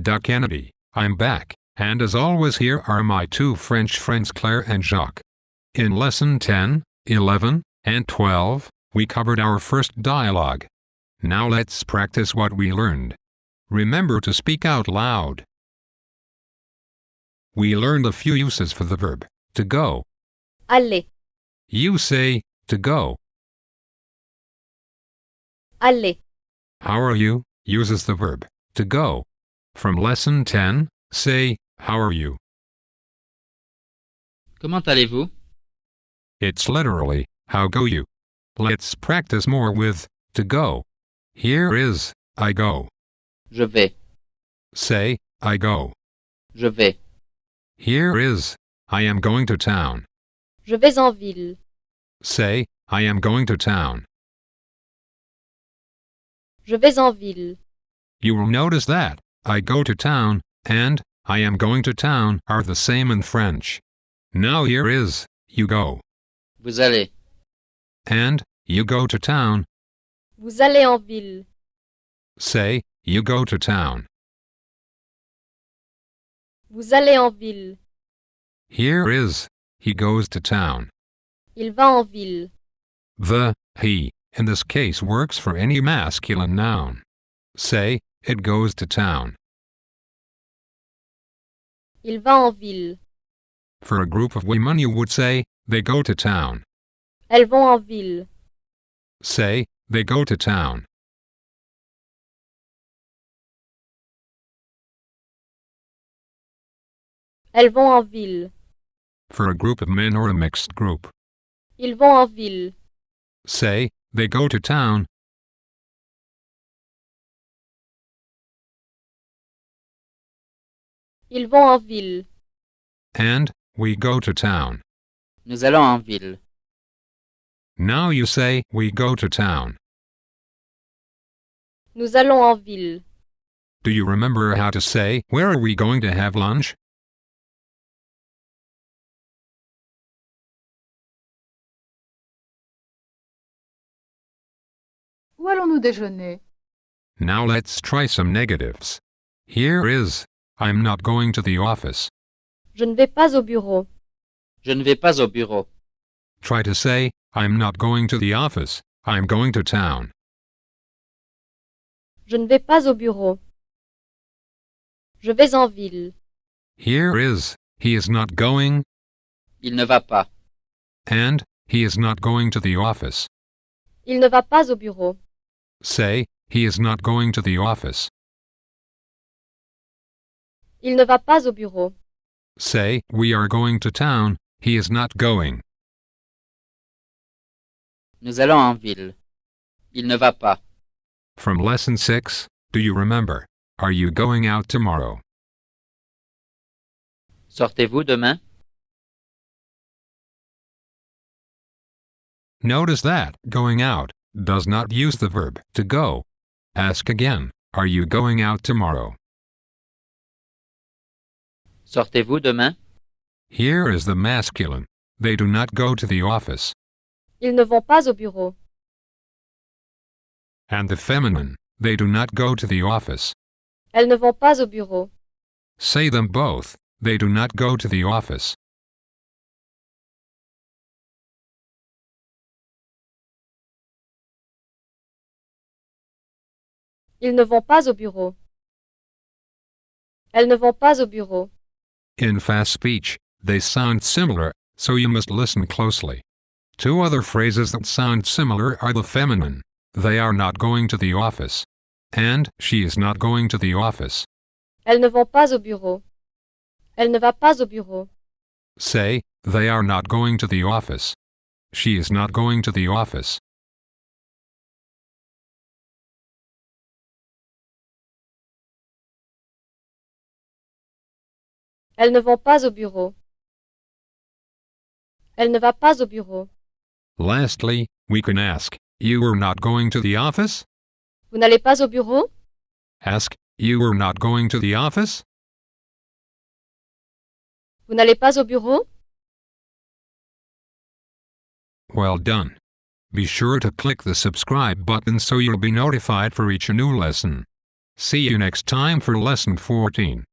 Duck Kennedy, I'm back, and as always here are my two French friends Claire and Jacques. In lesson 10, 11, and 12, we covered our first dialogue. Now let's practice what we learned. Remember to speak out loud. We learned a few uses for the verb to go. Aller, You say to go. aller. How are you uses the verb to go. From lesson 10, say how are you. Comment allez-vous? It's literally how go you. Let's practice more with to go. Here is I go. Je vais, Say I go. je vais. Here is I am going to town. Je vais en ville. Say I am going to town. Je vais en ville. You will notice that I go to town and I am going to town are the same in French. Now here is you go. Vous allez, And you go to town. Vous allez en ville. Say you go to town. Vous allez en ville. Here is he goes to town. Il va en ville. The he in this case works for any masculine noun. Say it goes to town. Il va en ville. For a group of women you would say they go to town. Elles vont en ville. Say they go to town. Elles vont en ville. For a group of men or a mixed group. Ils vont en ville. Say they go to town. Ils vont en ville. And we go to town. nous allons en ville. Now you say we go to town. Nous allons en ville. Do you remember how to say where are we going to have lunch? Où allons-nous déjeuner? Now let's try some negatives. Here is I'm not going to the office. Je ne vais pas au bureau. Je ne vais pas au bureau. Try to say I'm not going to the office. I'm going to town. Je ne vais pas au bureau. Je vais en ville. Here is he is not going Il ne va pas. and he is not going to the office. Il ne va pas au bureau. Say he is not going to the office. Il ne va pas au bureau. Say we are going to town. He is not going. Nous allons en ville. Il ne va pas. From lesson 6, do you remember? Are you going out tomorrow? Sortez-vous demain? Notice that going out does not use the verb to go. Ask again. Are you going out tomorrow? Sortez-vous demain? Here is the masculine. They do not go to the office. Ils ne vont pas au bureau. And the feminine. They do not go to the office. Elles ne vont pas au bureau. Say them both. They do not go to the office. Ils ne vont pas au bureau. Elles ne vont pas au bureau. In fast speech, they sound similar, so you must listen closely. Two other phrases that sound similar are the feminine. They are not going to the office. And she is not going to the office. Elles ne vont pas au bureau. Elle ne va pas au bureau. Say, they are not going to the office. She is not going to the office. Elles ne vont pas au bureau. Elle ne va pas au bureau. Lastly, we can ask, you are not going to the office? Vous n'allez pas au bureau? Ask, you are not going to the office? Vous n'allez pas au bureau? Well done. Be sure to click the subscribe button so you'll be notified for each new lesson. See you next time for lesson 14.